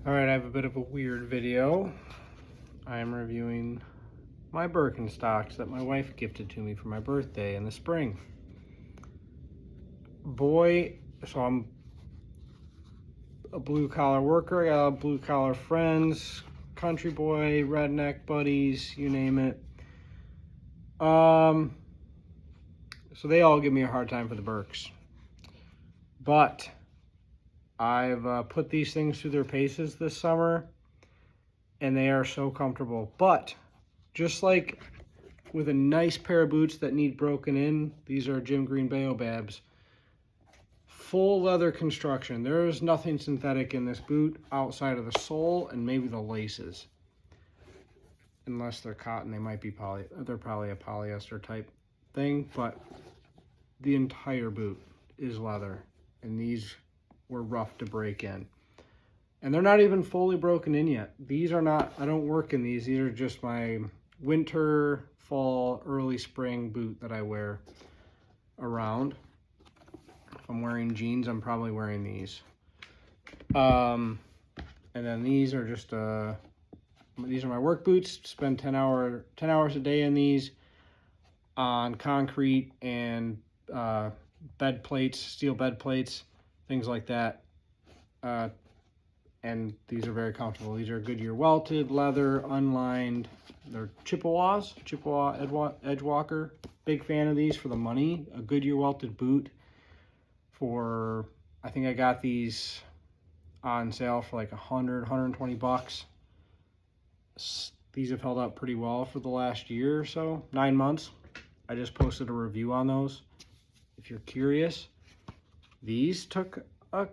Alright, I have a bit of a weird video. I am reviewing my Birkenstocks that my wife gifted to me for my birthday in the spring. Boy, so I'm a blue-collar worker, I got blue-collar friends, country boy, redneck buddies, you name it. So they all give me a hard time for the Birks. But I've put these things through their paces this summer, and they are so comfortable. But just like with a nice pair of boots that need broken in, these are Jim Green Baobabs. Full leather construction. There is nothing synthetic in this boot outside of the sole and maybe the laces. Unless they're cotton, they might be they're probably a polyester type thing, but the entire boot is leather, and these were rough to break in. And they're not even fully broken in yet. These are not, I don't work in these. These are just my winter, fall, early spring boot that I wear around. If I'm wearing jeans, I'm probably wearing these. And then these are just, these are my work boots. Spend 10 hours a day in these on concrete and bed plates, steel bed plates, things like that. And these are very comfortable. These are Goodyear welted, leather, unlined. They're Chippewa Edgewalker. Big fan of these for the money. A Goodyear welted boot for, I think I got these on sale for like 120 bucks. These have held up pretty well for the last year or so, 9 months. I just posted a review on those. If you're curious, these took a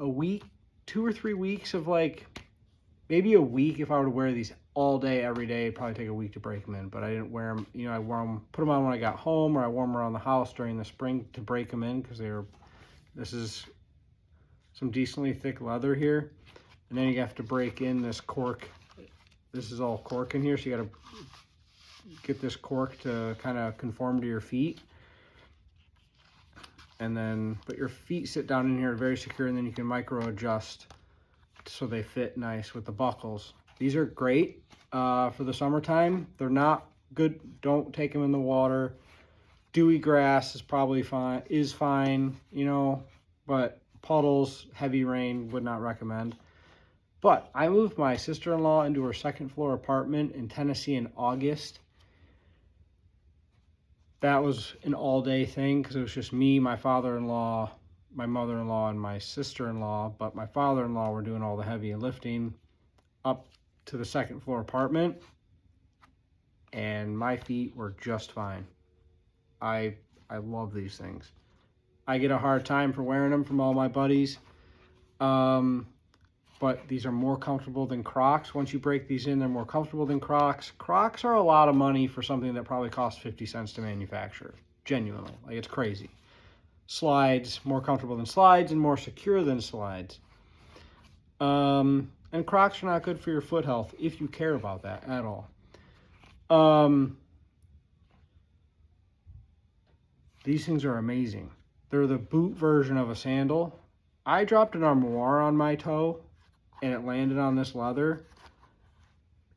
week, 2 or 3 weeks of maybe a week. If I were to wear these all day, every day, it'd probably take a week to break them in, but I didn't wear them. I wore them, put them on when I got home, or I wore them around the house during the spring to break them in, because this is some decently thick leather here. And then you have to break in this cork. This is all cork in here, so you got to get this cork to kind of conform to your feet. And then, but your feet sit down in here very secure, and then you can micro adjust so they fit nice with the buckles. These are great for the summertime. They're not good. Don't take them in the water. Dewy grass is probably fine, but puddles, heavy rain, would not recommend. But I moved my sister-in-law into her second floor apartment in Tennessee in August. That was an all-day thing because it was just me, my father-in-law, my mother-in-law, and my sister-in-law. But my father-in-law were doing all the heavy lifting up to the second floor apartment, and my feet were just fine. I love these things. I get a hard time for wearing them from all my buddies, but these are more comfortable than Crocs. Once you break these in, they're more comfortable than Crocs. Crocs are a lot of money for something that probably costs 50 cents to manufacture. Genuinely, it's crazy. Slides, more comfortable than slides and more secure than slides. And Crocs are not good for your foot health if you care about that at all. These things are amazing. They're the boot version of a sandal. I dropped an armoire on my toe, and it landed on this leather.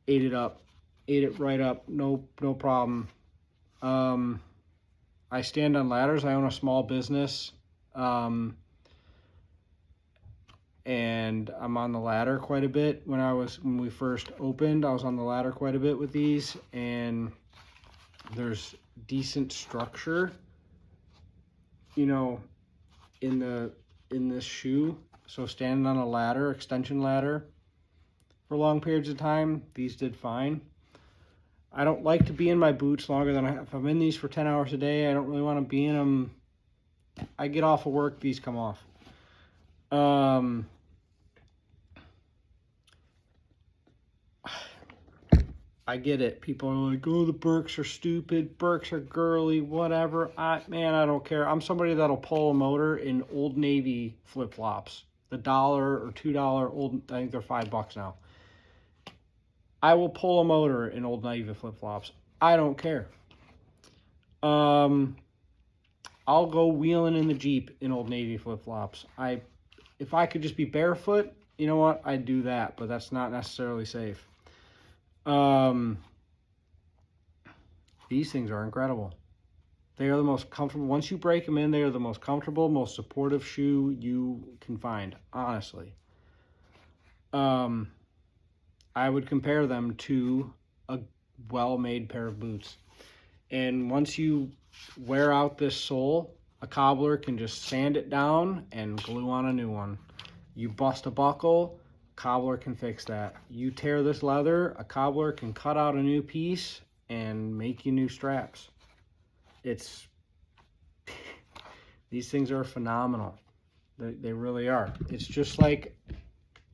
Ate it right up, no problem. I stand on ladders. I own a small business, and I'm on the ladder quite a bit. When we first opened, I was on the ladder quite a bit with these, and there's decent structure, in this shoe. So standing on a ladder, extension ladder, for long periods of time, these did fine. I don't like to be in my boots longer than if I'm in these for 10 hours a day, I don't really want to be in them. I get off of work, these come off. I get it. People are like, oh, the Birks are stupid. Birks are girly, whatever. Man, I don't care. I'm somebody that'll pull a motor in Old Navy flip-flops. The $1 or $2 old, I think they're $5 now. I will pull a motor in Old Navy flip-flops. I don't care. I'll go wheeling in the Jeep in Old Navy flip-flops. If I could just be barefoot, you know what? I'd do that, but that's not necessarily safe. These things are incredible. They are the most comfortable. Once you break them in, they are the most comfortable, most supportive shoe you can find, honestly. I would compare them to a well-made pair of boots. And once you wear out this sole, a cobbler can just sand it down and glue on a new one. You bust a buckle, cobbler can fix that. You tear this leather, a cobbler can cut out a new piece and make you new straps. These things are phenomenal. They really are. It's just like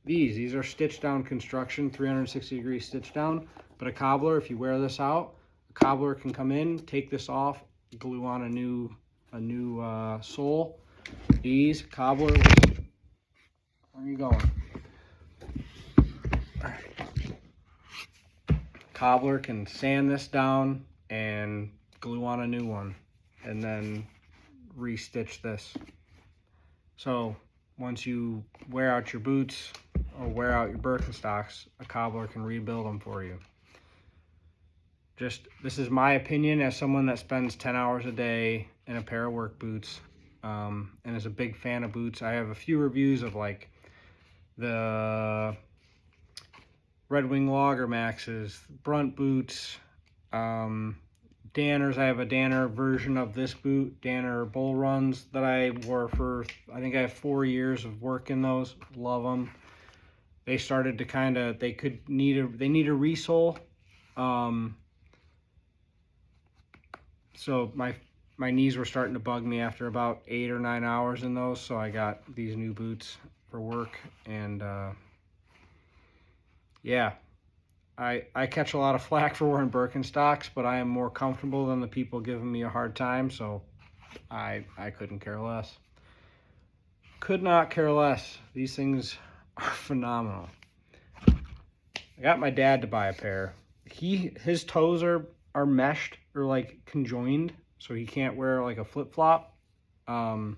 these are stitched down construction, 360-degree stitch down, but a cobbler, if you wear this out, a cobbler can come in, take this off, glue on a new sole. These cobbler, where are you going? Cobbler can sand this down and glue on a new one and then restitch this. So once you wear out your boots or wear out your Birkenstocks, a cobbler can rebuild them for you. This is my opinion as someone that spends 10 hours a day in a pair of work boots, and is a big fan of boots. I have a few reviews of like the Red Wing Lager Maxes, Brunt boots, Danners. I have a Danner version of this boot, Danner Bull Runs, that I wore for, I think I have 4 years of work in those. Love them. They started to kind of, they need a resole. So my knees were starting to bug me after about 8 or 9 hours in those, so I got these new boots for work. And yeah, I catch a lot of flack for wearing Birkenstocks, but I am more comfortable than the people giving me a hard time, so I couldn't care less. Could not care less. These things are phenomenal. I got my dad to buy a pair. His toes are meshed or like conjoined, so he can't wear like a flip-flop. But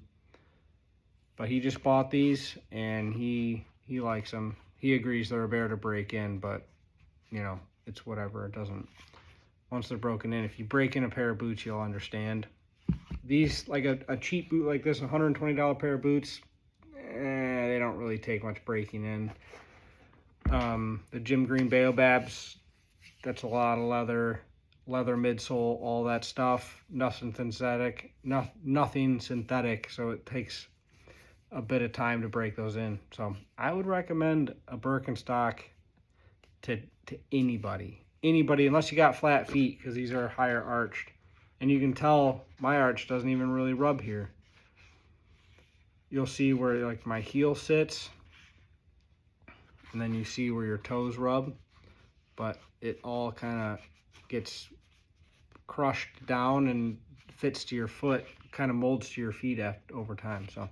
he just bought these and he likes them. He agrees they're a bear to break in, but you know, it's whatever. It doesn't, once they're broken in, if you break in a pair of boots, you'll understand. These, like a cheap boot like this, $120 pair of boots, they don't really take much breaking in. The Jim Green Baobabs, that's a lot of leather midsole, all that stuff. Nothing synthetic, so it takes a bit of time to break those in. So I would recommend a Birkenstock to anybody, unless you got flat feet, because these are higher arched. And you can tell my arch doesn't even really rub here. You'll see where like my heel sits, and then you see where your toes rub, but it all kind of gets crushed down and fits to your foot, kind of molds to your feet over time. So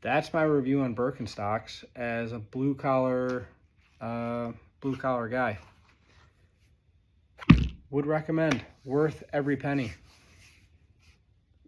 that's my review on Birkenstocks as a blue collar guy. Would recommend. Worth every penny.